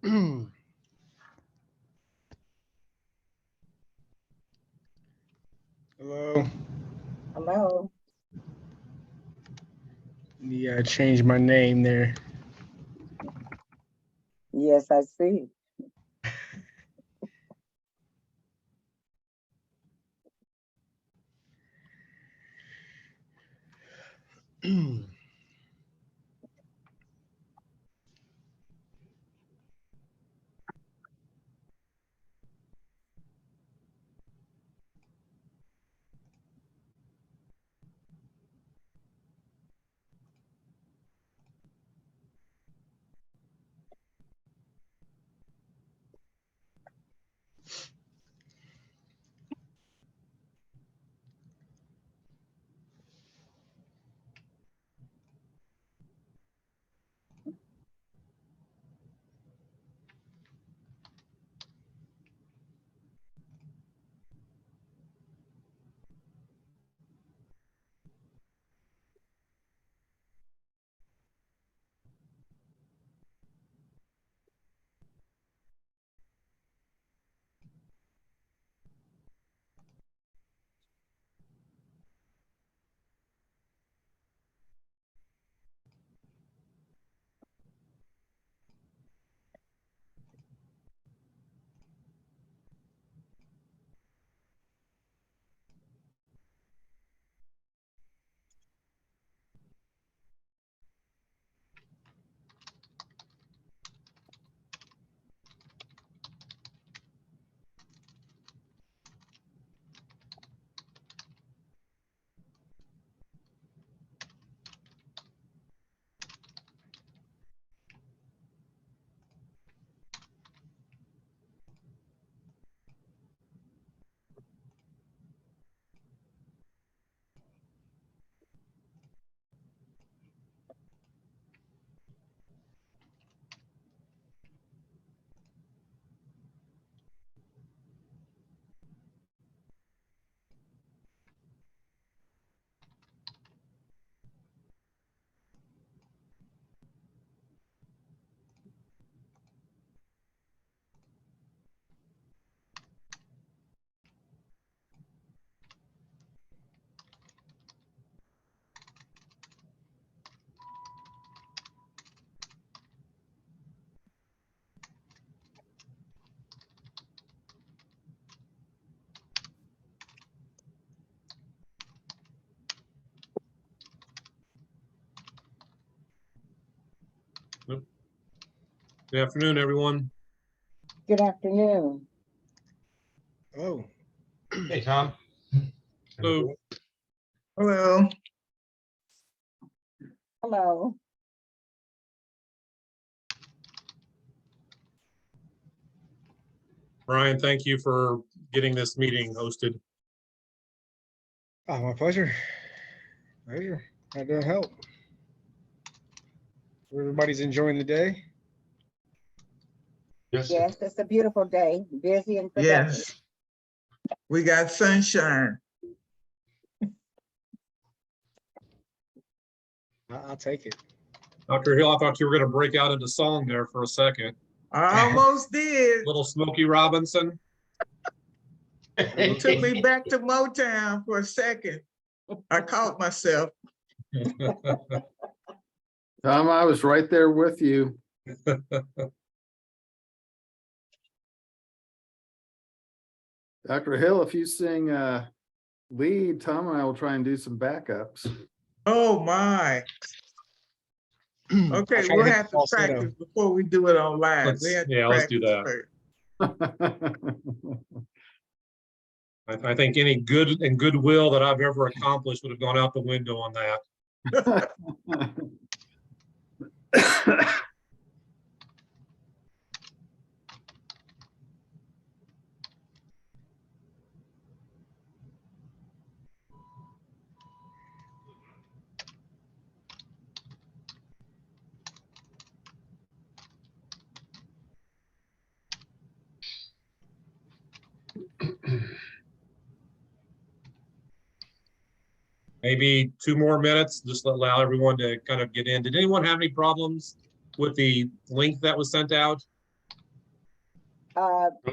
Hello. Hello. Yeah, I changed my name there. Yes, I see. Good afternoon, everyone. Good afternoon. Oh. Hey, Tom. Hello. Hello. Hello. Brian, thank you for getting this meeting hosted. Oh, my pleasure. Pleasure. Had to help. Everybody's enjoying the day. Yes. Yes, it's a beautiful day, busy and productive. Yes. We got sunshine. I'll take it. Dr. Hill, I thought you were going to break out into song there for a second. I almost did. Little Smokey Robinson. It took me back to Motown for a second. I caught myself. Tom, I was right there with you. Dr. Hill, if you sing lead, Tom and I will try and do some backups. Oh my. Okay, I'll try we'll hit have the to falsetto. practice before we do it on live. Let's do that. First. I think any good and goodwill that I've ever accomplished would have gone out the window on that. Maybe 2 more minutes, just to allow everyone to kind of get in. Did anyone have any problems with the link that was sent out?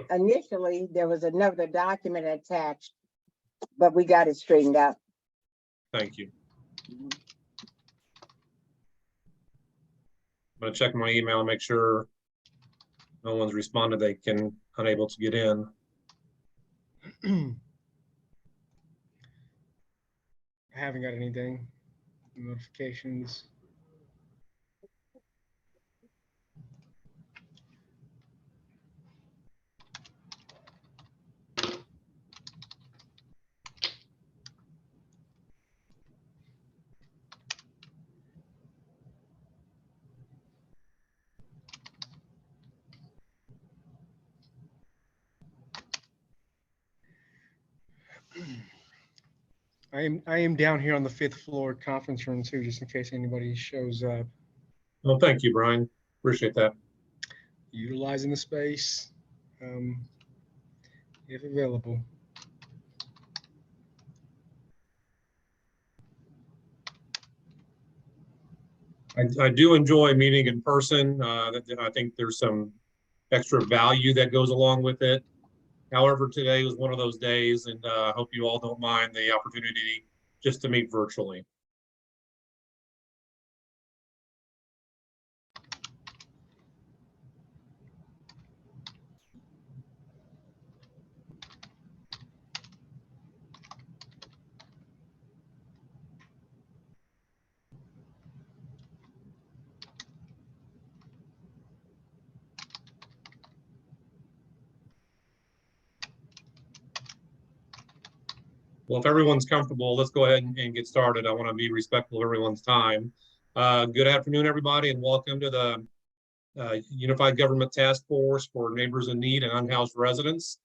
Initially, there was another document attached, but we got it straightened out. Thank you. I'm gonna check my email and make sure no one's responded. They can unable to get in. I haven't got anything. Notifications. I am down here on the 5th floor conference room too, just in case anybody shows up. Well, thank you, Brian. Appreciate that. Utilizing the space, if available. I do enjoy meeting in person. I think there's some extra value that goes along with it. However, today was one of those days, and I hope you all don't mind the opportunity just to meet virtually. Well, if everyone's comfortable, let's go ahead and get started. I want to be respectful of everyone's time. Good afternoon, everybody, and welcome to the Unified Government Task Force for Neighbors in Need and Unhoused Residents.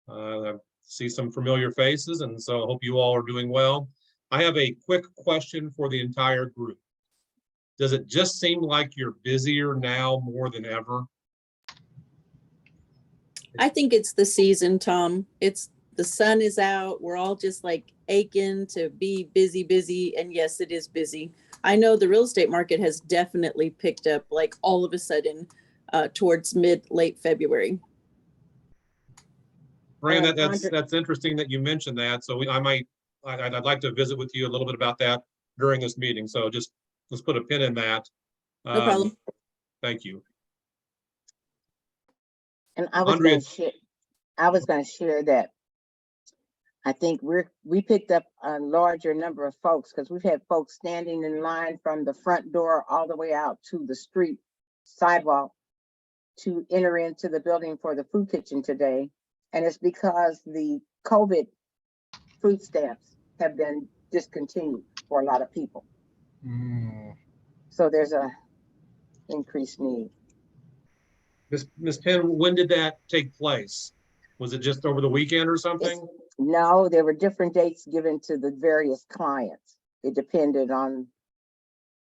I see some familiar faces, and so I hope you all are doing well. I have a quick question for the entire group. Does it just seem like you're busier now more than ever? I think it's the season, Tom. The sun is out. We're all just like aching to be busy. And yes, it is busy. I know the real estate market has definitely picked up like all of a sudden towards late February. Fran, that's interesting that you mentioned that. So I'd like to visit with you a little bit about that during this meeting. So just let's put a pin in that. No problem. Thank you. And I was going to share that I think we picked up a larger number of folks because we've had folks standing in line from the front door all the way out to the street sidewalk to enter into the building for the food kitchen today. And it's because the COVID food stamps have been discontinued for a lot of people. So there's a increased need. Ms. Penn, when did that take place? Was it just over the weekend or something? No, there were different dates given to the various clients. It depended on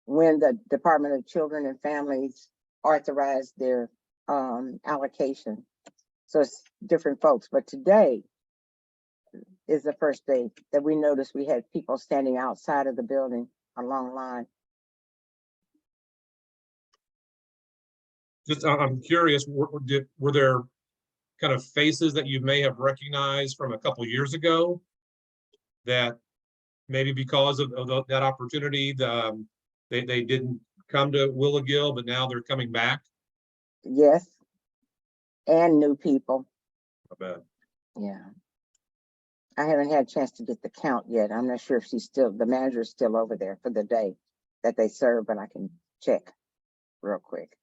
when the Department of Children and Families authorized their allocation. So it's different folks, but today is the first day that we noticed we had people standing outside of the building, a long line. Just, I'm curious, were there kind of faces that you may have recognized from a couple of years ago that maybe because of that opportunity, they didn't come to Willow, but now they're coming back? Yes, and new people. I bet. Yeah. I haven't had a chance to get the count yet. I'm not sure if the manager is still over there for the day that they serve, but I can check real quick.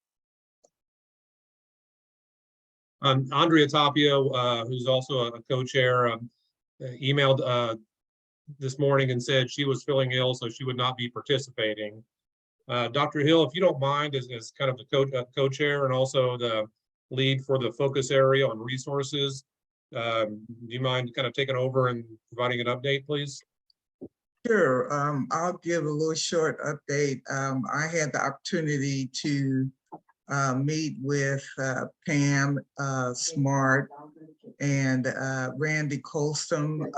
Andrea Tapio, who's also a co-chair, emailed this morning and said she was feeling ill, so she would not be participating. Dr. Hill, if you don't mind, as kind of the co-chair and also the lead for the focus area on resources, do you mind kind of taking over and providing an update, please? Sure. I'll give a little short update. I had the opportunity to meet with Pam Smart and Randy Colston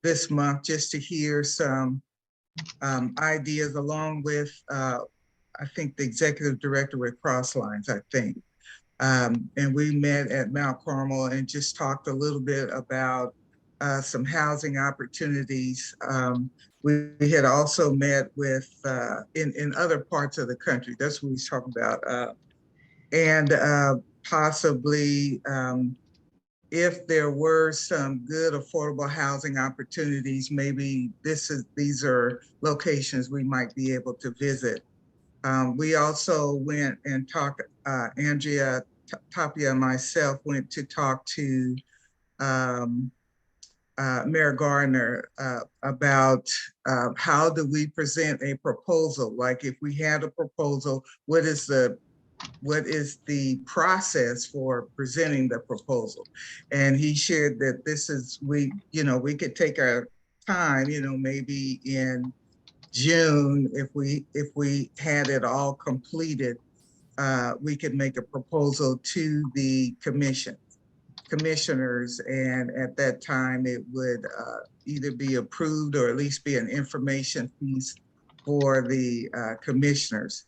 this month just to hear some ideas along with, I think, the executive director with Crosslines, I think. And we met at Mount Carmel and just talked a little bit about some housing opportunities. We had also met with in other parts of the country. That's what he's talking about. And possibly if there were some good affordable housing opportunities, maybe these are locations we might be able to visit. We also went and talked, Andrea Tapia and myself went to talk to Mayor Gardner about how do we present a proposal? Like if we had a proposal, what is the process for presenting the proposal? And he shared that we could take our time, maybe in June, if we had it all completed, we could make a proposal to the commissioners, and at that time it would either be approved or at least be an information piece for the commissioners.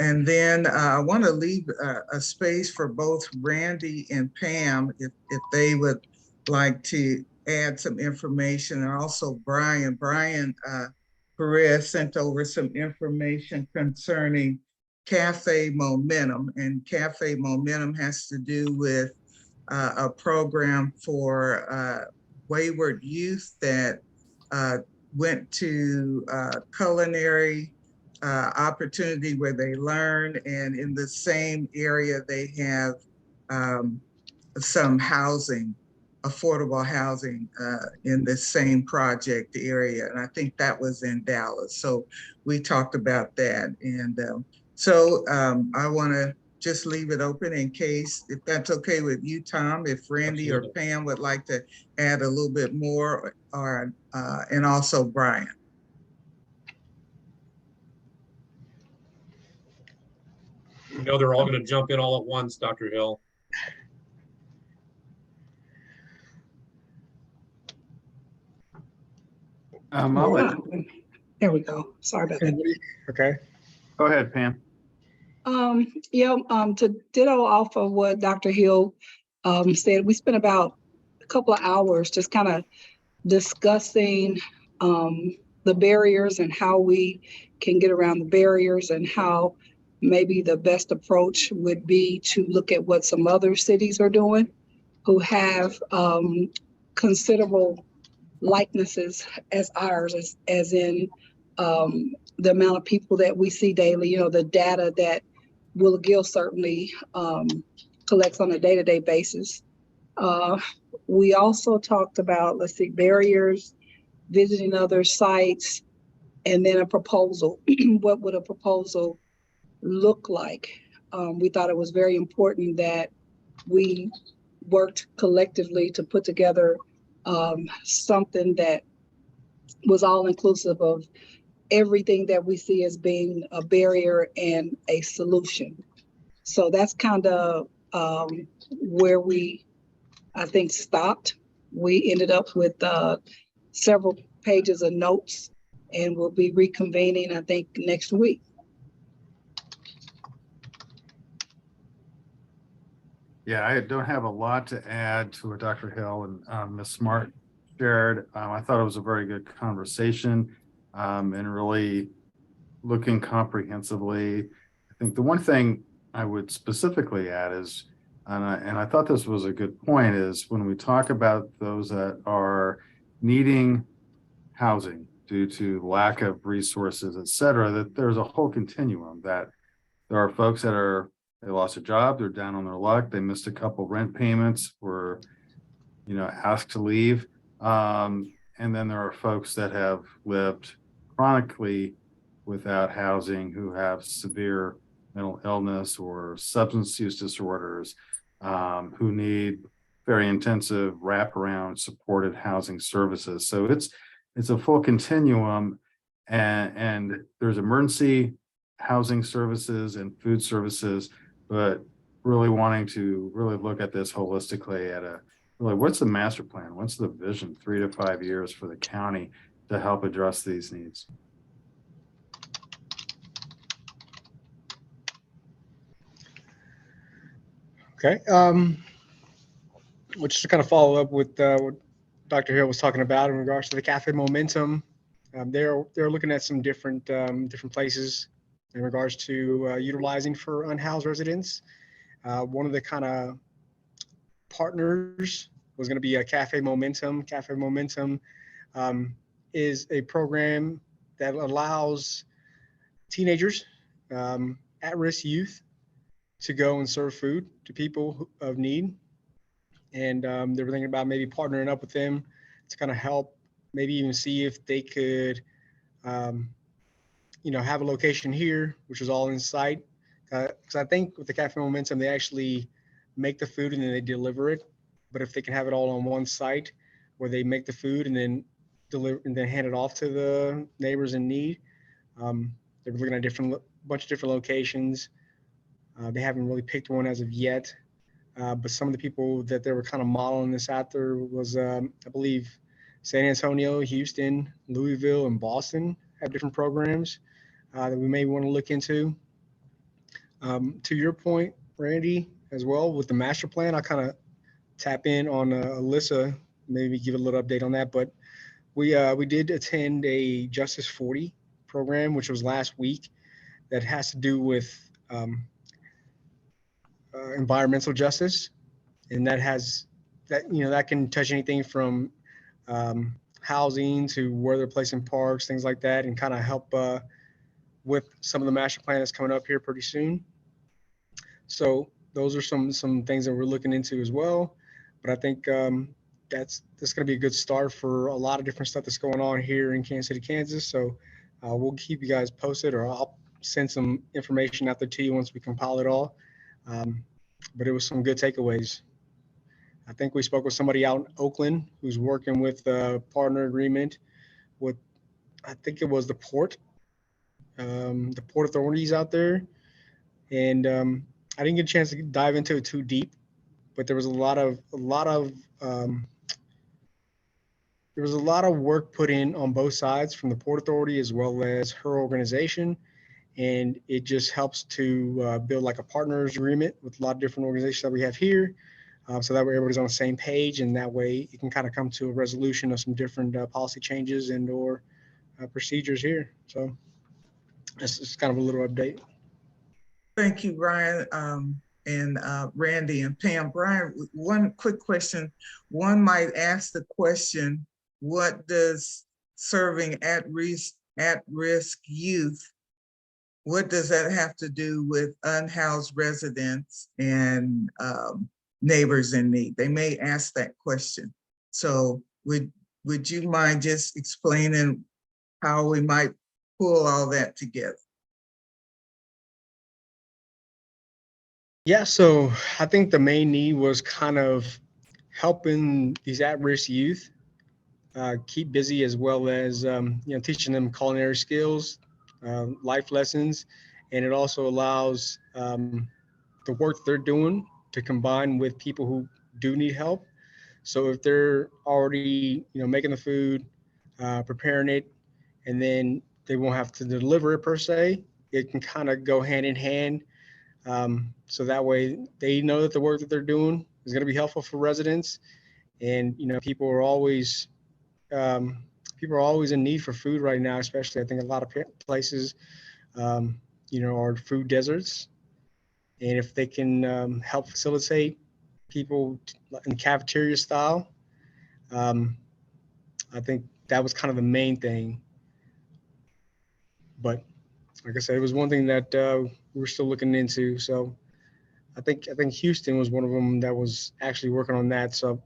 And then I want to leave a space for both Randy and Pam if they would like to add some information, and also Brian Perez sent over some information concerning Cafe Momentum, and Cafe Momentum has to do with a program for wayward youth that went to culinary opportunity where they learn, and in the same area they have some housing, affordable housing in the same project area. And I think that was in Dallas. So we talked about that. And I want to just leave it open in case, if that's okay with you, Tom, if Randy or Pam would like to add a little bit more, or and also Brian. You know, they're all going to jump in all at once, Dr. Hill. There we go. Sorry about that. Okay. Go ahead, Pam. To ditto off of what Dr. Hill said, we spent about a couple of hours just kind of discussing the barriers and how we can get around the barriers, and how maybe the best approach would be to look at what some other cities are doing who have considerable likenesses as ours, as in the amount of people that we see daily, the data that Willa Gill certainly collects on a day-to-day basis. We also talked about, barriers, visiting other sites, and then a proposal. What would a proposal look like? We thought it was very important that we worked collectively to put together something that was all inclusive of everything that we see as being a barrier and a solution. So that's kind of where we, I think, stopped. We ended up with several pages of notes, and we'll be reconvening, I think, next week. Yeah, I don't have a lot to add to what Dr. Hill and Ms. Smart shared. I thought it was a very good conversation, and really looking comprehensively. I think the one thing I would specifically add is, and I thought this was a good point, is when we talk about those that are needing housing due to lack of resources, et cetera, that there's a whole continuum, that there are folks that they lost a job, they're down on their luck, they missed a couple rent payments, were asked to leave. And then there are folks that have lived chronically without housing, who have severe mental illness or substance use disorders, who need very intensive wraparound supported housing services. So it's a full continuum, and there's emergency housing services and food services, but really wanting to really look at this holistically at what's the master plan? What's the vision 3 to 5 years for the county to help address these needs? Okay. Which is to kind of follow up with what Dr. Hill was talking about in regards to the Cafe Momentum. They're looking at some different places in regards to utilizing for unhoused residents. One of the kind of partners was going to be a Cafe Momentum. Cafe Momentum is a program that allows teenagers, at-risk youth, to go and serve food to people of need. And they were thinking about maybe partnering up with them to kind of help, maybe even see if they could, have a location here, which is all in sight. Because I think with the Cafe Momentum, they actually make the food and then they deliver it. But if they can have it all on one site where they make the food and then deliver and then hand it off to the neighbors in need, they're looking at bunch of different locations. They haven't really picked one as of yet. But some of the people that they were kind of modeling this after was, I believe, San Antonio, Houston, Louisville, and Boston have different programs that we may want to look into. To your point, Randy, as well, with the master plan, I kind of tap in on Alyssa, maybe give a little update on that. But we did attend a Justice 40 program, which was last week, that has to do with environmental justice, and that can touch anything from housing to where they're placing parks, things like that, and kind of help with some of the master plan that's coming up here pretty soon. So those are some things that we're looking into as well. But I think that's going to be a good start for a lot of different stuff that's going on here in Kansas City, Kansas. So we'll keep you guys posted, or I'll send some information out there to you once we compile it all. But it was some good takeaways. I think we spoke with somebody out in Oakland who's working with a partner agreement with, I think it was the port authorities out there. And I didn't get a chance to dive into it too deep, but there was a lot of work put in on both sides from the Port Authority as well as her organization. And it just helps to build like a partners agreement with a lot of different organizations that we have here. So that way everybody's on the same page, and that way you can kind of come to a resolution of some different policy changes and or procedures here. So that's just kind of a little update. Thank you, Brian, and Randy and Pam. Brian, one quick question. One might ask the question, what does serving at-risk youth, what does that have to do with unhoused residents and neighbors in need? They may ask that question. So would you mind just explaining how we might pull all that together? Yeah, so I think the main need was kind of helping these at-risk youth keep busy, as well as teaching them culinary skills, life lessons, and it also allows the work they're doing to combine with people who do need help. So if they're already making the food, preparing it, and then they won't have to deliver it per se, it can kind of go hand in hand. So that way they know that the work that they're doing is going to be helpful for residents. And people are always in need for food right now, especially I think a lot of places are food deserts. And if they can help facilitate people in cafeteria style, I think that was kind of the main thing. But like I said, it was one thing that we're still looking into. So I think Houston was one of them that was actually working on that. So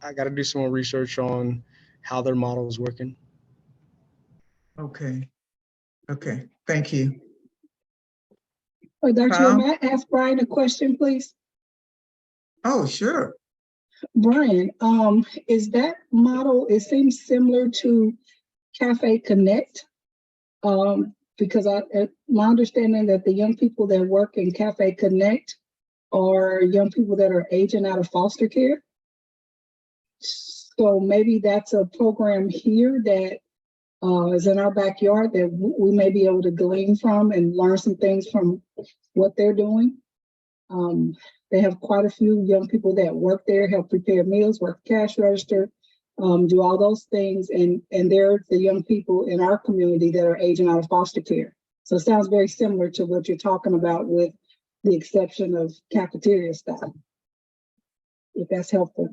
I got to do some more research on how their model is working. Okay. Thank you. Dr. Hill, may I ask Brian a question, please? Oh, sure. Brian, is that model, it seems similar to Cafe Connect? Because my understanding that the young people that work in Cafe Connect are young people that are aging out of foster care. So maybe that's a program here that is in our backyard that we may be able to glean from and learn some things from what they're doing. They have quite a few young people that work there, help prepare meals, work cash register, do all those things. And they're the young people in our community that are aging out of foster care. So it sounds very similar to what you're talking about, with the exception of cafeteria staff, if that's helpful.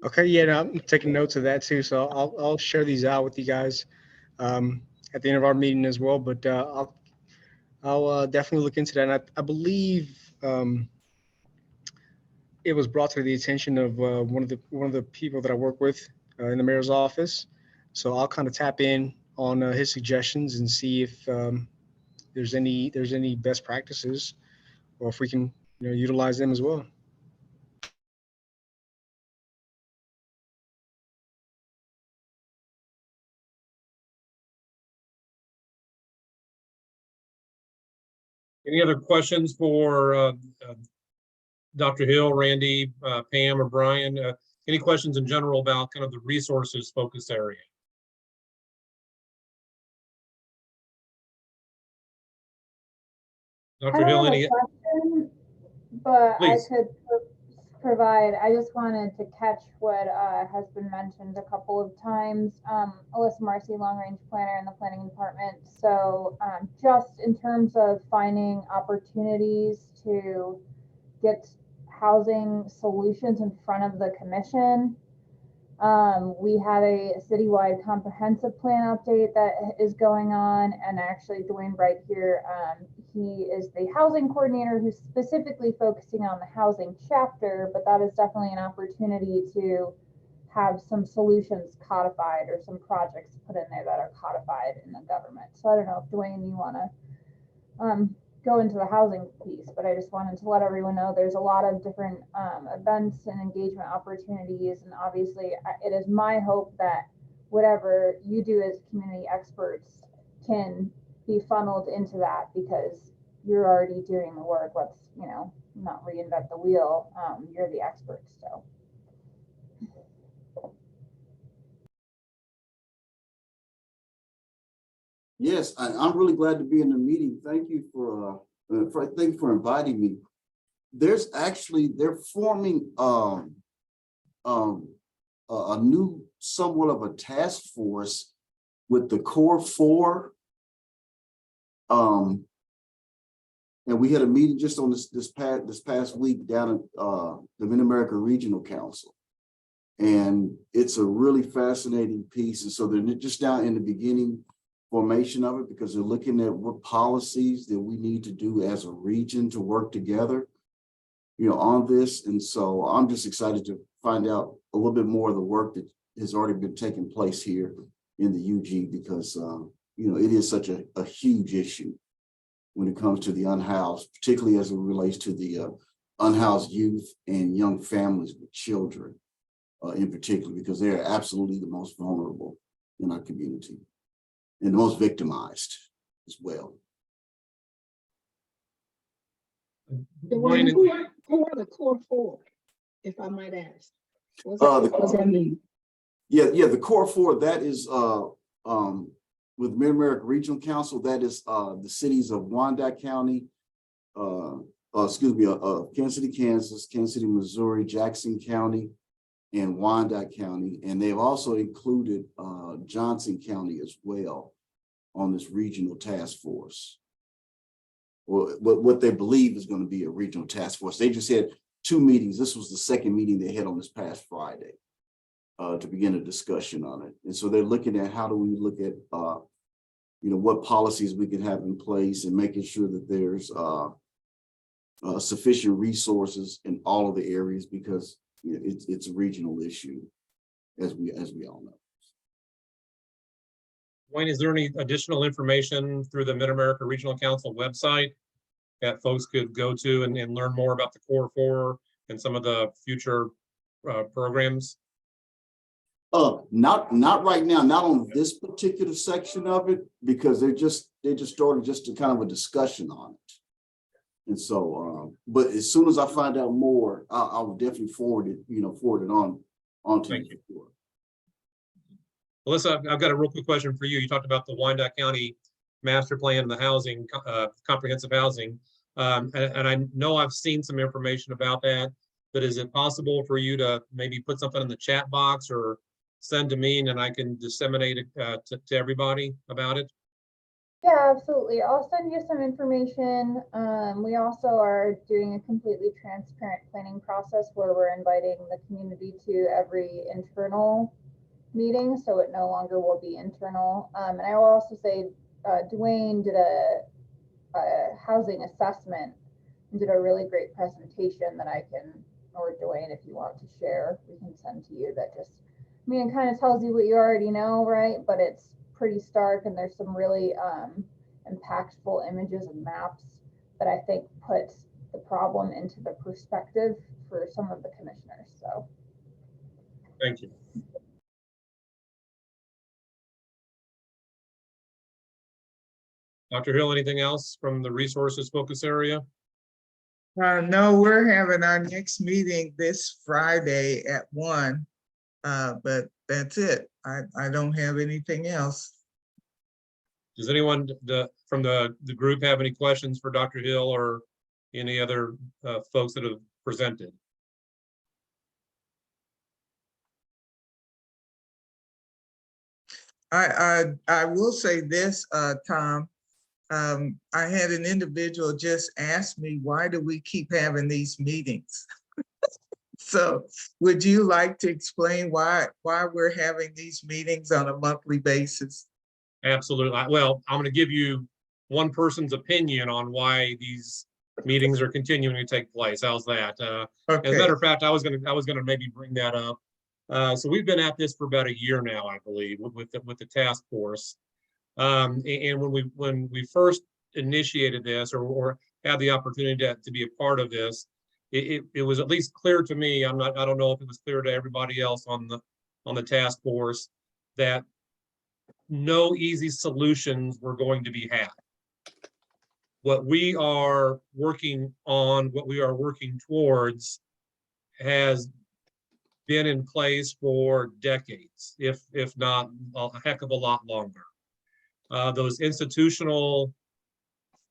Okay, yeah, no, I'm taking notes of that too. So I'll share these out with you guys at the end of our meeting as well. But I'll definitely look into that. And I believe it was brought to the attention of one of the people that I work with in the mayor's office. So I'll kind of tap in on his suggestions and see if there's any best practices, or if we can utilize them as well. Any other questions for Dr. Hill, Randy, Pam, or Brian? Any questions in general about kind of the resources focus area? Dr. Hill, I have any? a question, but Please. I could provide. I just wanted to catch what has been mentioned a couple of times. Alyssa Marcy, long range planner in the planning department. So just in terms of finding opportunities to get housing solutions in front of the commission. We have a citywide comprehensive plan update that is going on, and actually Dwayne Bright here, he is the housing coordinator who's specifically focusing on the housing chapter, but that is definitely an opportunity to have some solutions codified or some projects put in there that are codified in the government. So I don't know if Dwayne, you want to go into the housing piece, but I just wanted to let everyone know there's a lot of different events and engagement opportunities. And obviously it is my hope that whatever you do as community experts can be funneled into that, because you're already doing the work. Let's, not reinvent the wheel. You're the experts, so. Yes, I'm really glad to be in the meeting. Thank you for inviting me. They're forming a new somewhat of a task force with the core four. And we had a meeting just on this past week down at the Mid-America Regional Council. And it's a really fascinating piece. And so they're just down in the beginning formation of it, because they're looking at what policies that we need to do as a region to work together, on this. And so I'm just excited to find out a little bit more of the work that has already been taking place here in the UG, because, it is such a huge issue when it comes to the unhoused, particularly as it relates to the unhoused youth and young families with children in particular, because they are absolutely the most vulnerable in our community and the most victimized as well. Who are the core four, if I might ask? What does that mean? Yeah, the core four, that is with Mid-America Regional Council, that is the cities of Wyandotte County, Kansas City, Kansas, Kansas City, Missouri, Jackson County, and Wyandotte County. And they've also included Johnson County as well on this regional task force, or what they believe is going to be a regional task force. They just had 2 meetings. This was the second meeting they had on this past Friday to begin a discussion on it. And so they're looking at how do we look at, what policies we can have in place, and making sure that there's sufficient resources in all of the areas, because it's a regional issue, as we all know. Wayne, is there any additional information through the Mid-America Regional Council website that folks could go to and learn more about the core four and some of the future programs? Not right now, not on this particular section of it, because they just started just a kind of a discussion on it. And so, but as soon as I find out more, I'll definitely forward it on to Thank you. Alyssa, I've got a real quick question for you. You talked about the Wyandotte County master plan and the housing, comprehensive housing. And I know I've seen some information about that, but is it possible for you to maybe put something in the chat box or send to me and I can disseminate it to everybody about it? Yeah, absolutely. I'll send you some information. We also are doing a completely transparent planning process where we're inviting the community to every internal meeting, so it no longer will be internal. And I will also say, Dwayne did a housing assessment and did a really great presentation that I can, or Dwayne, if you want to share, we can send to you. That just, I mean, it kind of tells you what you already know, right? But it's pretty stark, and there's some really impactful images and maps that I think puts the problem into the perspective for some of the commissioners. So Thank you. Dr. Hill, anything else from the resources focus area? No, we're having our next meeting this Friday at 1. But that's it. I don't have anything else. Does anyone from the group have any questions for Dr. Hill or any other folks that have presented? I will say this, Tom. I had an individual just ask me, why do we keep having these meetings? So would you like to explain why we're having these meetings on a monthly basis? Absolutely. Well, I'm going to give you one person's opinion on why these meetings are continuing to take place. How's that? Okay. As a matter of fact, I was going to maybe bring that up. So we've been at this for about a year now, I believe, with the task force. And when we first initiated this or had the opportunity to be a part of this, it was at least clear to me. I don't know if it was clear to everybody else on the task force that no easy solutions were going to be had. What we are working on, what we are working towards, has been in place for decades, if not a heck of a lot longer. Those institutional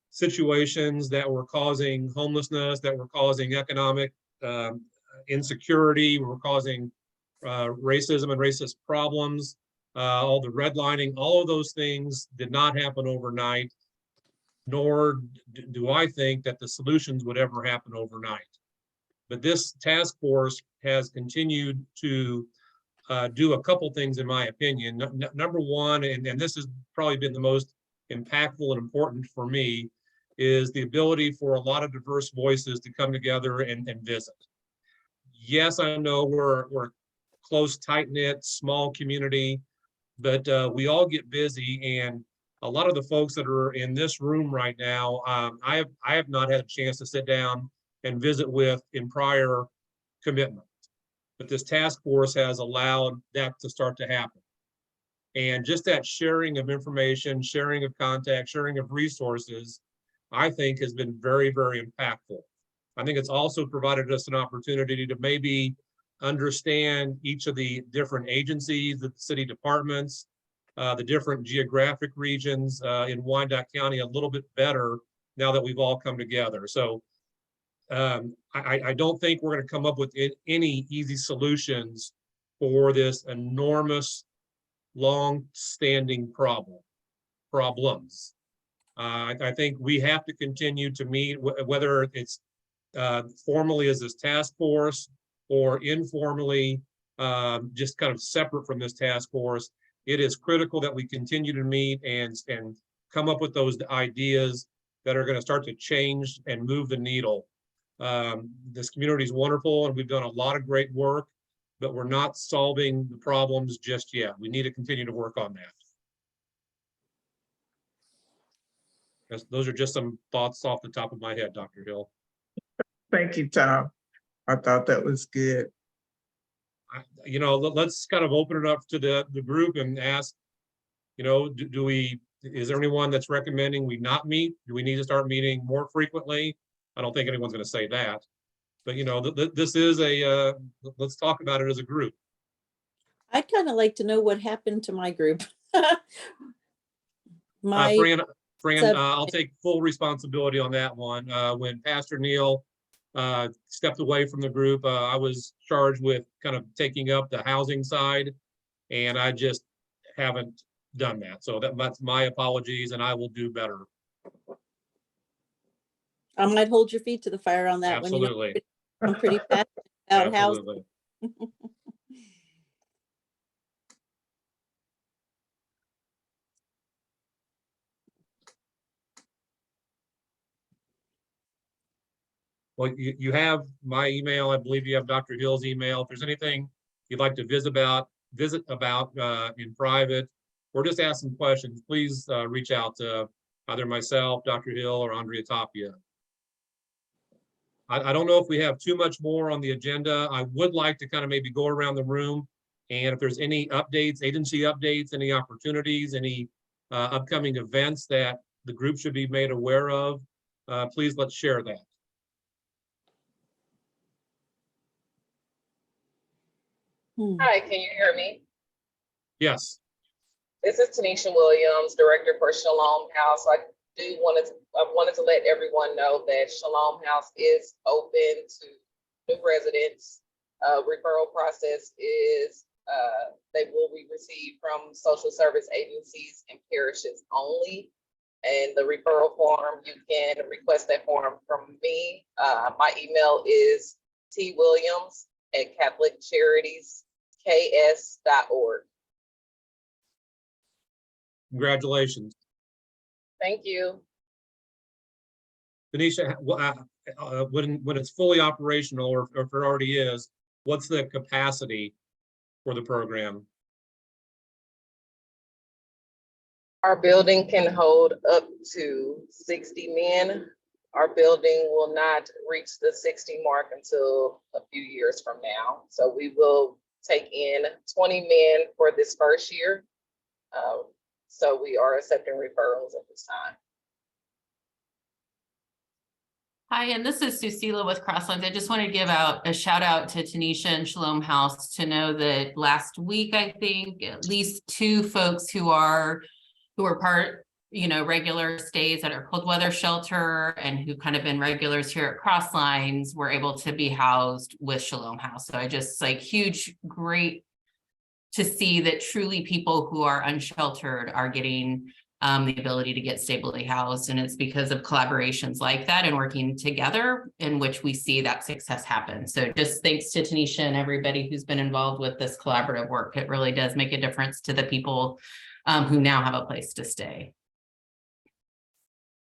situations that were causing homelessness, that were causing economic insecurity, were causing racism and racist problems, all the redlining, all of those things did not happen overnight, nor do I think that the solutions would ever happen overnight. But this task force has continued to do a couple things, in my opinion. Number one, and this has probably been the most impactful and important for me, is the ability for a lot of diverse voices to come together and visit. Yes, I know we're close, tight-knit, small community, but we all get busy, and a lot of the folks that are in this room right now, I have not had a chance to sit down and visit with in prior commitment. But this task force has allowed that to start to happen. And just that sharing of information, sharing of contact, sharing of resources, I think has been very, very impactful. I think it's also provided us an opportunity to maybe understand each of the different agencies, the city departments, the different geographic regions in Wyandotte County a little bit better now that we've all come together. So I don't think we're going to come up with any easy solutions for this enormous, long-standing problems. I think we have to continue to meet, whether it's formally as this task force or informally, just kind of separate from this task force. It is critical that we continue to meet and come up with those ideas that are going to start to change and move the needle. This community is wonderful, and we've done a lot of great work, but we're not solving the problems just yet. We need to continue to work on that. Those are just some thoughts off the top of my head, Dr. Hill. Thank you, Tom. I thought that was good. You know, let's kind of open it up to the group and ask, you know, is there anyone that's recommending we not meet? Do we need to start meeting more frequently? I don't think anyone's going to say that, but you know, this is let's talk about it as a group. I'd kind of like to know what happened to my group. Fran, Fran, Seven. I'll take full responsibility on that one. When Pastor Neil stepped away from the group, I was charged with kind of taking up the housing side, and I just haven't done that. So that's my apologies, and I will do better. I might hold your feet to the fire on that one. You know, Absolutely. I'm pretty passionate about housing. Absolutely. Well, you have my email. I believe you have Dr. Hill's email. If there's anything you'd like to visit about in private, or just ask some questions, please reach out to either myself, Dr. Hill, or Andrea Tapia. I don't know if we have too much more on the agenda. I would like to kind of maybe go around the room, and if there's any updates, agency updates, any opportunities, any upcoming events that the group should be made aware of, please let's share that. Hi, can you hear me? Yes. This is Tanisha Williams, Director for Shalom House. I wanted to let everyone know that Shalom House is open to new residents. Referral process is they will be received from social service agencies and parishes only. And the referral form, you can request that form from me. My email is twilliams@catholiccharities.ks.org. Congratulations. Thank you. Tanisha, when it's fully operational, or if it already is, what's the capacity for the program? Our building can hold up to 60 men. Our building will not reach the 60 mark until a few years from now. So we will take in 20 men for this first year. So we are accepting referrals at this time. Hi, and this is Susila with Crosslines. I just want to give out a shout out to Tanisha and Shalom House to know that last week, I think at least 2 folks who are part, regular stays at our cold weather shelter and who kind of been regulars here at Crosslines were able to be housed with Shalom House. So I just great to see that truly people who are unsheltered are getting the ability to get stably housed. And it's because of collaborations like that and working together in which we see that success happen. So just thanks to Tanisha and everybody who's been involved with this collaborative work. It really does make a difference to the people who now have a place to stay.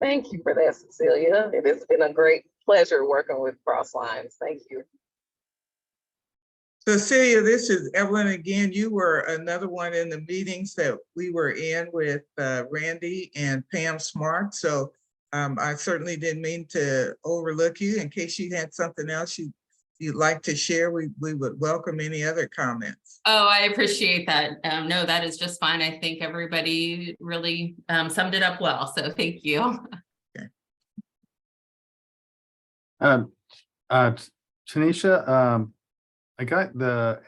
Thank you for that, Cecilia. It has been a great pleasure working with Crosslines. Thank you. Cecilia, this is Evelyn again. You were another one in the meetings that we were in with Randy and Pam Smart. So I certainly didn't mean to overlook you. In case you had something else you'd like to share, we would welcome any other comments. Oh, I appreciate that. No, that is just fine. I think everybody really summed it up well. So thank you. Okay. Tanisha, I got the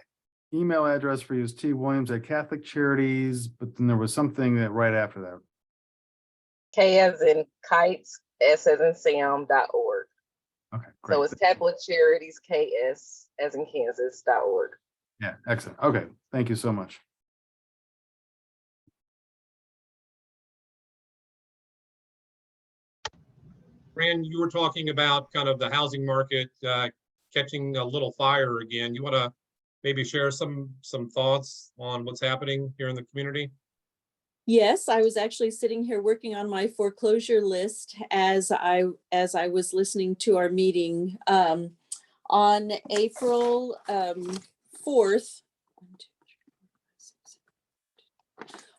email address for you is twilliams@Catholic Charities, but then there was something that right after that. K as in kites, S as in Sam.org. Okay, great. So it's Catholic Charities, KS as in Kansas.org. Yeah, excellent. Okay, thank you so much. Fran, you were talking about kind of the housing market catching a little fire again. You want to maybe share some thoughts on what's happening here in the community? Yes, I was actually sitting here working on my foreclosure list as I was listening to our meeting on April 4th.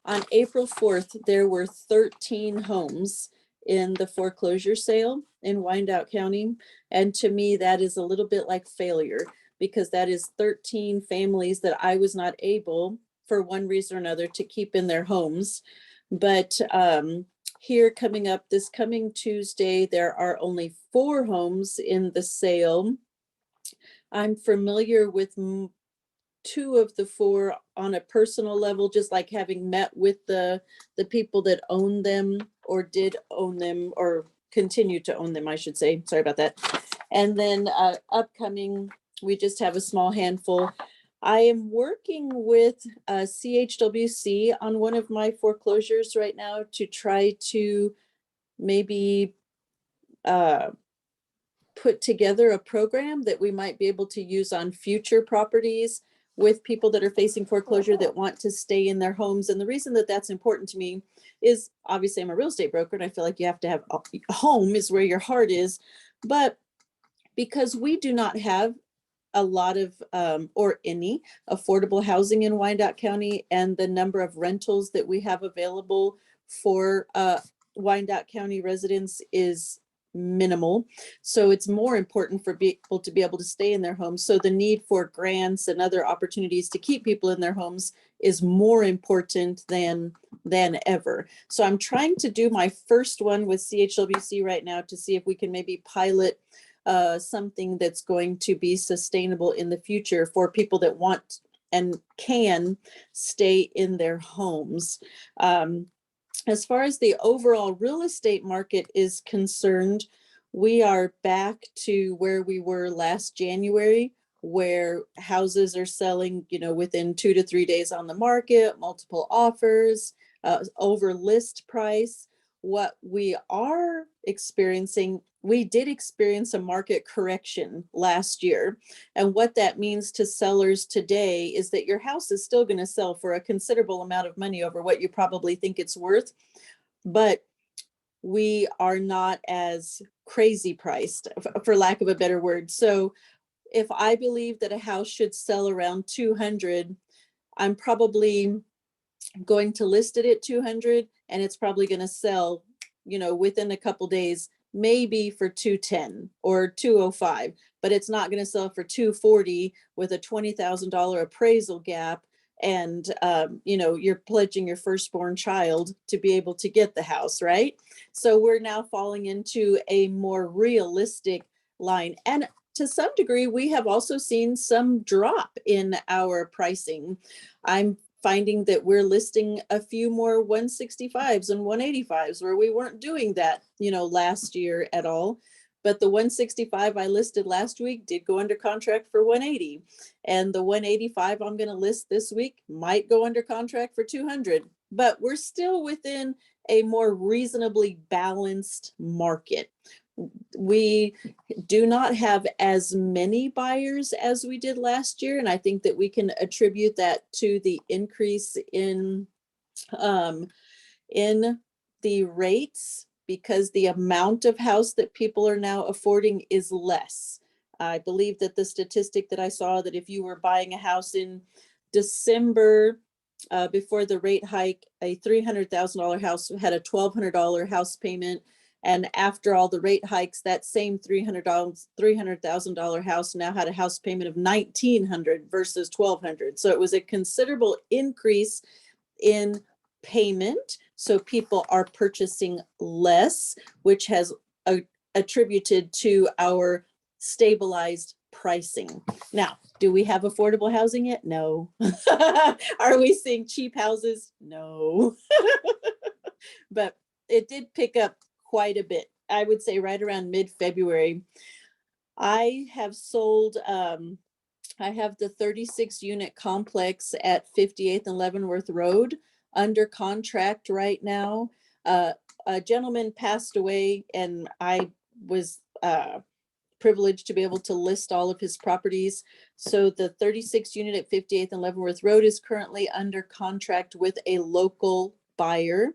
On April 4th, there were 13 homes in the foreclosure sale in Wyandotte County. And to me, that is a little bit like failure, because that is 13 families that I was not able, for one reason or another, to keep in their homes. But here coming up this coming Tuesday, there are only 4 homes in the sale. I'm familiar with two of the four on a personal level, just like having met with the people that own them or did own them or continue to own them, I should say. Sorry about that. And then upcoming, we just have a small handful. I am working with CHWC on one of my foreclosures right now to try to maybe put together a program that we might be able to use on future properties with people that are facing foreclosure that want to stay in their homes. And the reason that that's important to me is obviously I'm a real estate broker and I feel like you have to have a home is where your heart is, but because we do not have a lot of or any affordable housing in Wyandotte County, and the number of rentals that we have available for Wyandotte County residents is minimal. So it's more important for people to be able to stay in their homes. So the need for grants and other opportunities to keep people in their homes is more important than ever. So I'm trying to do my first one with CHWC right now to see if we can maybe pilot something that's going to be sustainable in the future for people that want and can stay in their homes. As far as the overall real estate market is concerned, we are back to where we were last January, where houses are selling, within 2 to 3 days on the market, multiple offers, over list price. What we are experiencing, we did experience a market correction last year. And what that means to sellers today is that your house is still going to sell for a considerable amount of money over what you probably think it's worth. But we are not as crazy priced, for lack of a better word. So if I believe that a house should sell around 200, I'm probably going to list it at 200, and it's probably going to sell, within a couple days, maybe for 210 or 205, but it's not going to sell for 240 with a $20,000 appraisal gap. And, you're pledging your firstborn child to be able to get the house, right? So we're now falling into a more realistic line. And to some degree, we have also seen some drop in our pricing. I'm finding that we're listing a few more 165s and 185s where we weren't doing that, last year at all. But the 165 I listed last week did go under contract for 180. And the 185 I'm going to list this week might go under contract for 200. But we're still within a more reasonably balanced market. We do not have as many buyers as we did last year. And I think that we can attribute that to the increase in the rates, because the amount of house that people are now affording is less. I believe that the statistic that I saw, that if you were buying a house in December before the rate hike, a $300,000 house had a $1,200 house payment. And after all the rate hikes, that same $300,000 house now had a house payment of $1,900 versus $1,200. So it was a considerable increase in payment. So people are purchasing less, which has attributed to our stabilized pricing. Now, do we have affordable housing yet? No. Are we seeing cheap houses? No. But it did pick up quite a bit. I would say right around mid-February. I have sold, I have the 36 unit complex at 58th and Leavenworth Road under contract right now. A gentleman passed away, and I was privileged to be able to list all of his properties. So the 36 unit at 58th and Leavenworth Road is currently under contract with a local buyer.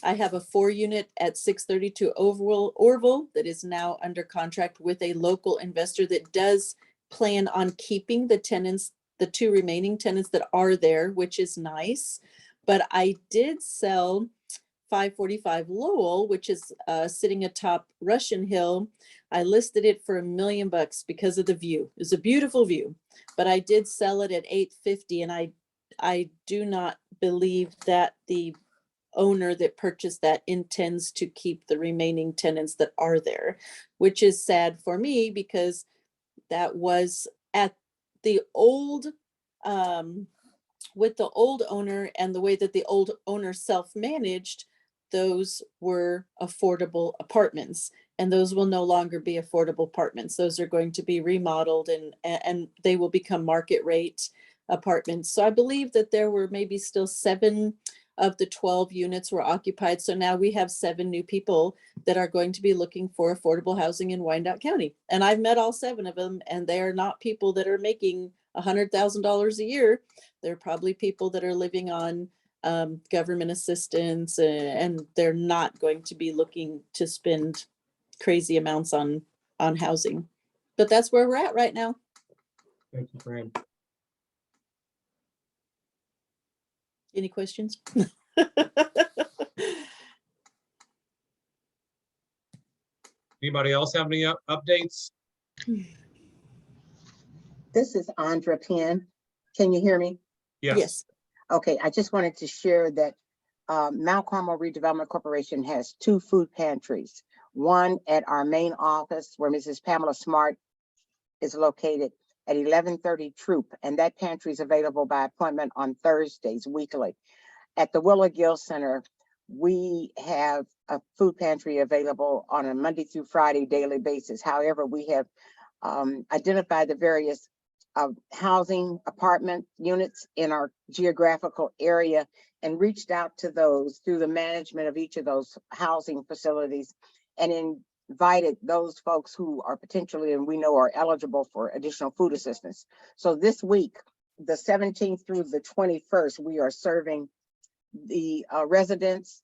I have a 4 unit at 632 Orville that is now under contract with a local investor that does plan on keeping the tenants, the 2 remaining tenants that are there, which is nice. But I did sell 545 Lowell, which is sitting atop Russian Hill. I listed it for $1 million because of the view. It's a beautiful view, but I did sell it at 850, and I do not believe that the owner that purchased that intends to keep the remaining tenants that are there, which is sad for me, because that was at the old, with the old owner and the way that the old owner self-managed, those were affordable apartments, and those will no longer be affordable apartments. Those are going to be remodeled and they will become market rate apartments. So I believe that there were maybe still 7 of the 12 units were occupied. So now we have 7 new people that are going to be looking for affordable housing in Wyandotte County. And I've met all 7 of them, and they are not people that are making $100,000 a year. They're probably people that are living on government assistance, and they're not going to be looking to spend crazy amounts on housing. But that's where we're at right now. Thank you, Fran. Any questions? Anybody else have any updates? This is Andra Penn. Can you hear me? Yes. Okay, I just wanted to share that Mount Carmel Redevelopment Corporation has 2 food pantries. One at our main office where Mrs. Pamela Smart is located at 1130 Troop, and that pantry is available by appointment on Thursdays weekly. At the Willa Gill Center, we have a food pantry available on a Monday through Friday daily basis. However, we have identified the various housing apartment units in our geographical area and reached out to those through the management of each of those housing facilities and invited those folks who are potentially and we know are eligible for additional food assistance. So this week, the 17th through the 21st, we are serving the residents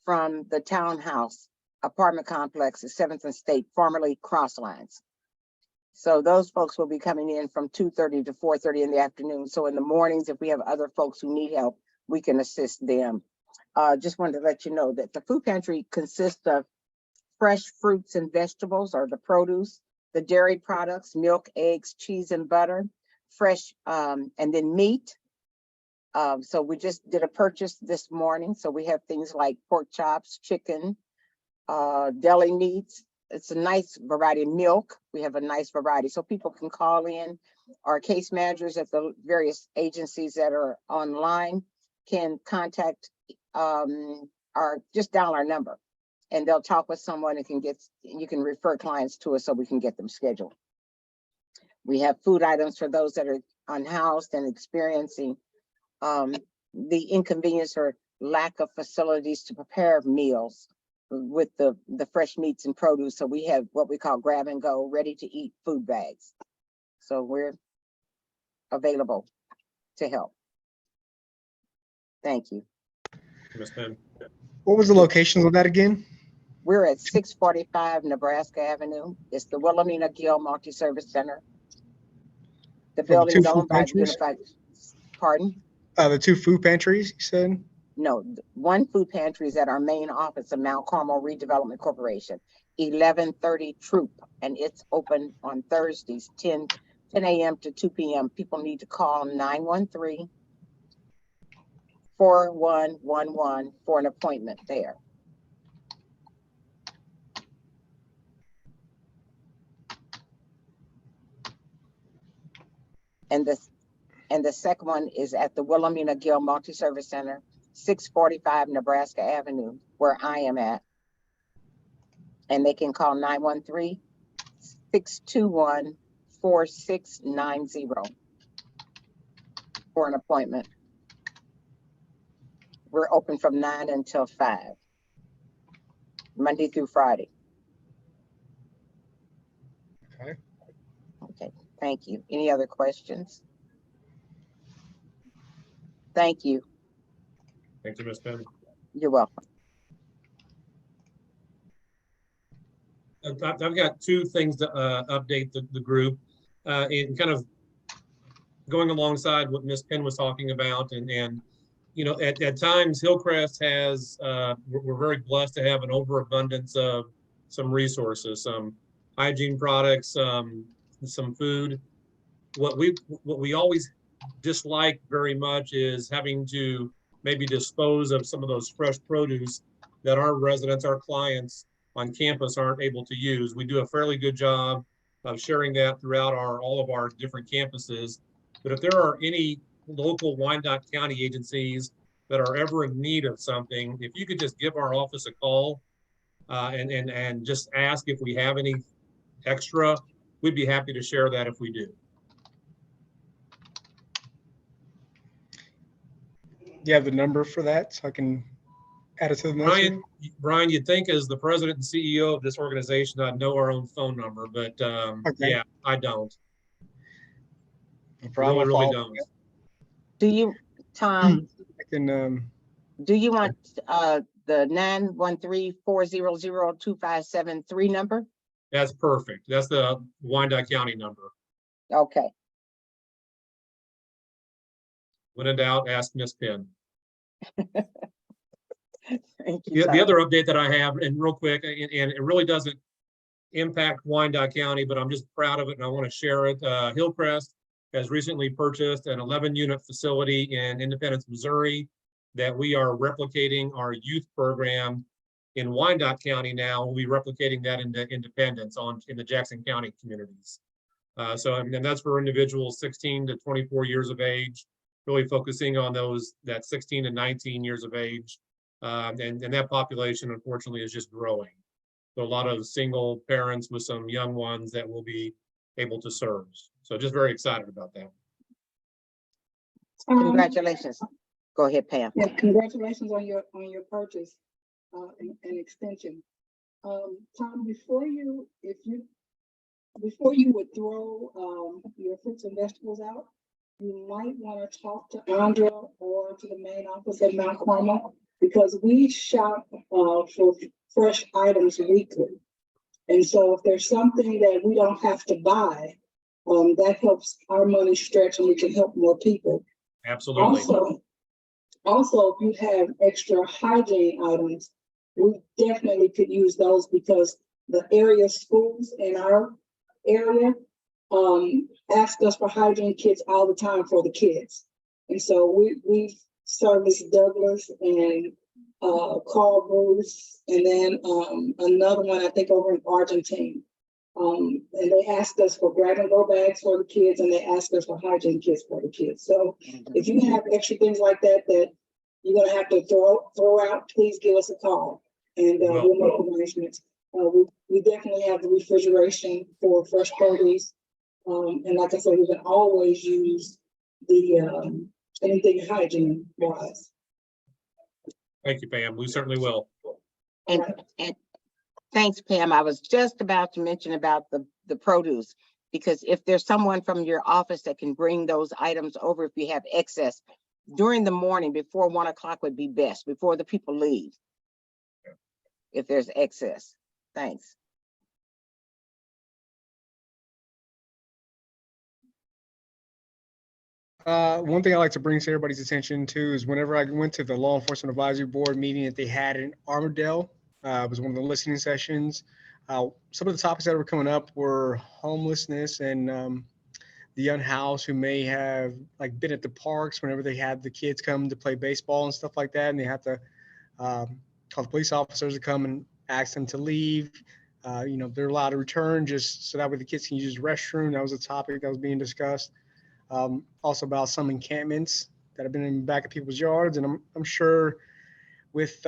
from the townhouse apartment complex at 7th and State, formerly Crosslines. So those folks will be coming in from 2:30 to 4:30 in the afternoon. So in the mornings, if we have other folks who need help, we can assist them. Just wanted to let you know that the food pantry consists of fresh fruits and vegetables, or the produce, the dairy products, milk, eggs, cheese, and butter, fresh, and then meat. So we just did a purchase this morning. So we have things like pork chops, chicken, deli meats. It's a nice variety of milk. We have a nice variety. So people can call in. Our case managers at the various agencies that are online can contact just dial our number, and they'll talk with someone and you can refer clients to us so we can get them scheduled. We have food items for those that are unhoused and experiencing the inconvenience or lack of facilities to prepare meals with the fresh meats and produce. So we have what we call grab and go, ready to eat food bags. So we're available to help. Thank you. Ms. Penn. What was the location of that again? We're at 645 Nebraska Avenue. It's the Wilhelmina Gill Multi-Service Center. The building is owned by the Unified, pardon? The 2 food pantries, you said? No, one food pantry is at our main office of Mount Carmel Redevelopment Corporation, 1130 Troop, and it's open on Thursdays, 10 a.m. to 2 p.m. People need to call 913-4111 for an appointment there. And the second one is at the Wilhelmina Gill Multi-Service Center, 645 Nebraska Avenue, where I am at. And they can call 913-621-4690 for an appointment. We're open from 9 until 5, Monday through Friday. Okay. Okay, thank you. Any other questions? Thank you. Thank you, Ms. Penn. You're welcome. I've got 2 things to update the group in kind of going alongside what Ms. Penn was talking about. And you know, at times Hillcrest has, we're very blessed to have an overabundance of some resources, some hygiene products, some food. What we always dislike very much is having to maybe dispose of some of those fresh produce that our residents, our clients on campus aren't able to use. We do a fairly good job of sharing that throughout all of our different campuses. But if there are any local Wyandotte County agencies that are ever in need of something, if you could just give our office a call and just ask if we have any extra, we'd be happy to share that if we do. Do you have the number for that so I can add it to the message? Brian, you'd think as the president and CEO of this organization, I'd know our own phone number, but Okay. yeah, I don't. No problem. Really don't. Do you, Tom, I can, do you want the 913-400-2573 number? That's perfect. That's the Wyandotte County number. Okay. When in doubt, ask Miss Penn. Thank you. The other update that I have, and real quick, and it really doesn't impact Wyandotte County, but I'm just proud of it and I want to share it. Hillcrest has recently purchased an 11-unit facility in Independence, Missouri, that we are replicating our youth program in Wyandotte County now. We'll be replicating that into Independence in the Jackson County communities. And that's for individuals 16 to 24 years of age, really focusing on that 16 to 19 years of age. And that population, unfortunately, is just growing. So a lot of single parents with some young ones that will be able to serve. So just very excited about that. Congratulations. Go ahead, Pam. Yeah, congratulations on your purchase and extension. Tom, before you would throw your fruits and vegetables out, you might want to talk to Andra or to the main office at Mount Carmel, because we shop for fresh items weekly. And so if there's something that we don't have to buy, that helps our money stretch and we can help more people. Absolutely. Also, if you have extra hygiene items, we definitely could use those, because the area schools in our area ask us for hygiene kits all the time for the kids. And so we service Douglas and Carl Bruce, and then another one I think over in Argentine. And they asked us for grab-and-go bags for the kids, and they asked us for hygiene kits for the kids. So if you have extra things like that you're gonna have to throw out, please give us a call, and we'll make arrangements. We definitely have the refrigeration for fresh produce, and like I said, we can always use the anything hygiene wise. Thank you, Pam. We certainly will. And thanks, Pam. I was just about to mention about the produce, because if there's someone from your office that can bring those items over, if you have excess during the morning before 1 o'clock would be best, before the people leave. If there's excess. Thanks. One thing I like to bring to everybody's attention too is whenever I went to the Law Enforcement Advisory Board meeting that they had in Armadale, it was one of the listening sessions. Some of the topics that were coming up were homelessness and the unhoused who may have like been at the parks whenever they had the kids come to play baseball and stuff like that, and they have to call the police officers to come and ask them to leave. They're allowed to return just so that way the kids can use the restroom. That was a topic that was being discussed. Also about some encampments that have been in the back of people's yards. And I'm sure with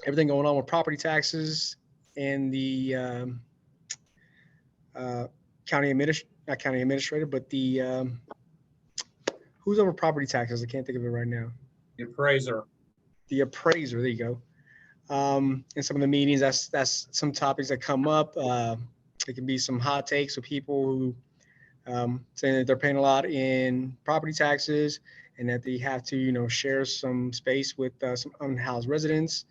everything going on with property taxes and the not county administrator, but the who's over property taxes? I can't think of it right now. The appraiser. The appraiser, there you go. In some of the meetings, that's some topics that come up. It can be some hot takes of people who saying that they're paying a lot in property taxes and that they have to, share some space with some unhoused residents.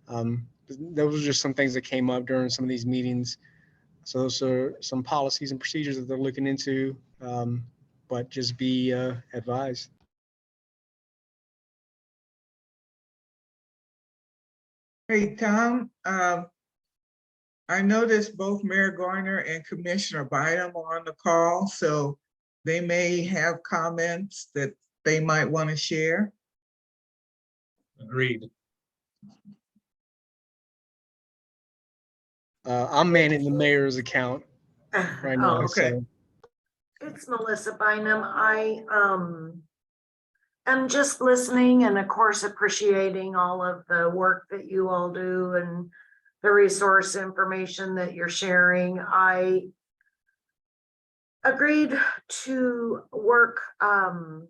Those are just some things that came up during some of these meetings. So those are some policies and procedures that they're looking into, but just be advised. Hey, Tom, I noticed both Mayor Garner and Commissioner Bynum are on the call, so they may have comments that they might want to share. Agreed. I'm manning the mayor's account. right now. Oh, okay. So It's Melissa Bynum. I am just listening and of course appreciating all of the work that you all do and the resource information that you're sharing. I agreed to work on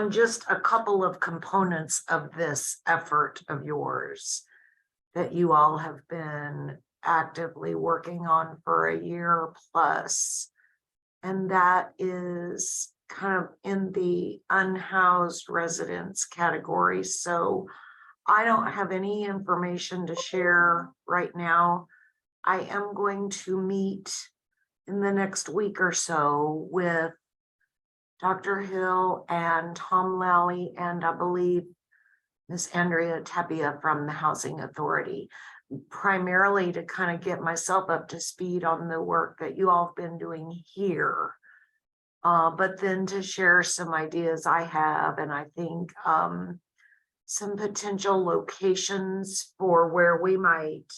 just a couple of components of this effort of yours that you all have been actively working on for a year plus. And that is kind of in the unhoused residents category. So I don't have any information to share right now. I am going to meet in the next week or so with Dr. Hill and Tom Lally, and I believe Miss Andrea Tapia from the Housing Authority, primarily to kind of get myself up to speed on the work that you all have been doing here. But then to share some ideas I have, and I think some potential locations for where we might,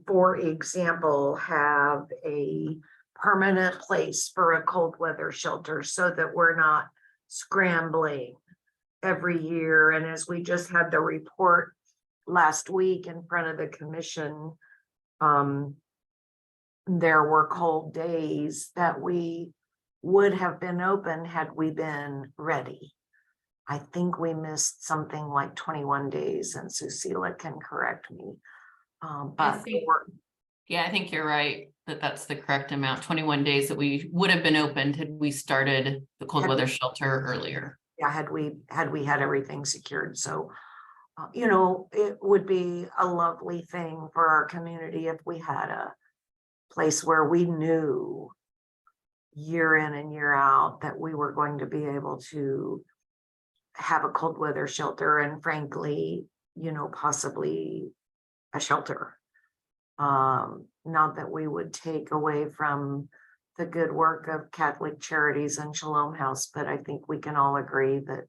for example, have a permanent place for a cold weather shelter so that we're not scrambling every year. And as we just had the report last week in front of the commission, there were cold days that we would have been open had we been ready. I think we missed something like 21 days, and Susila can correct me. But Yeah, I think you're right, that's the correct amount, 21 days that we would have been opened had we started the cold weather shelter earlier. Yeah, had we had everything secured. So, you know, it would be a lovely thing for our community if we had a place where we knew year in and year out that we were going to be able to have a cold weather shelter, and frankly, you know, possibly a shelter. Not that we would take away from the good work of Catholic Charities and Shalom House, but I think we can all agree that,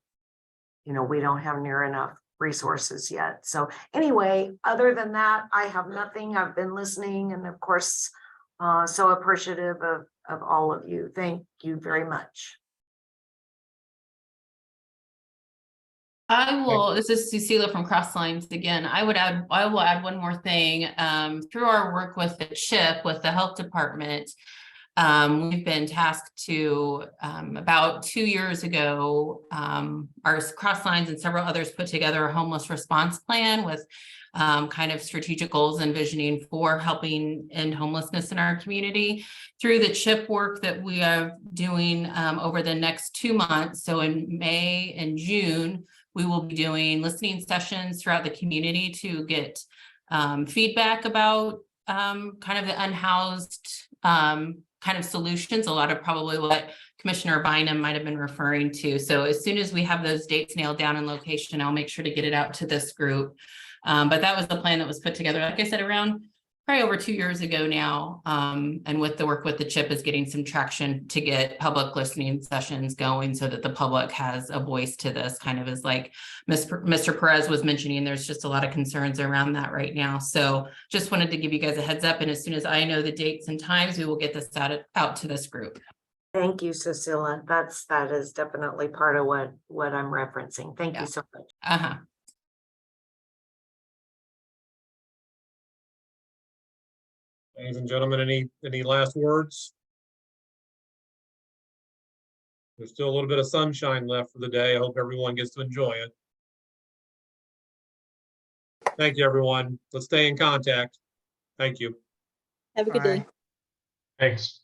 you know, we don't have near enough resources yet. So anyway, other than that, I have nothing. I've been listening, and of course, so appreciative of all of you. Thank you very much. This is Susila from Crosslines again. I will add one more thing. Through our work with the CHIP, with the health department, we've been tasked to, about 2 years ago, our Crosslines and several others put together a homeless response plan with kind of strategic goals and visioning for helping end homelessness in our community. Through the CHIP work that we are doing over the next 2 months, so in May and June, we will be doing listening sessions throughout the community to get feedback about kind of the unhoused kind of solutions, a lot of probably what Commissioner Bynum might have been referring to. So as soon as we have those dates nailed down and location, I'll make sure to get it out to this group. But that was the plan that was put together, like I said, around probably over 2 years ago now. And with the work with the CHIP is getting some traction to get public listening sessions going so that the public has a voice to this, kind of as like Mr. Perez was mentioning, there's just a lot of concerns around that right now. So just wanted to give you guys a heads up. And as soon as I know the dates and times, we will get this out to this group. Thank you, Cecilia. That is definitely part of what I'm referencing. Thank you so much. Ladies and gentlemen, any last words? There's still a little bit of sunshine left for the day. I hope everyone gets to enjoy it. Thank you, everyone. Let's stay in contact. Thank you. Have a good day. Thanks.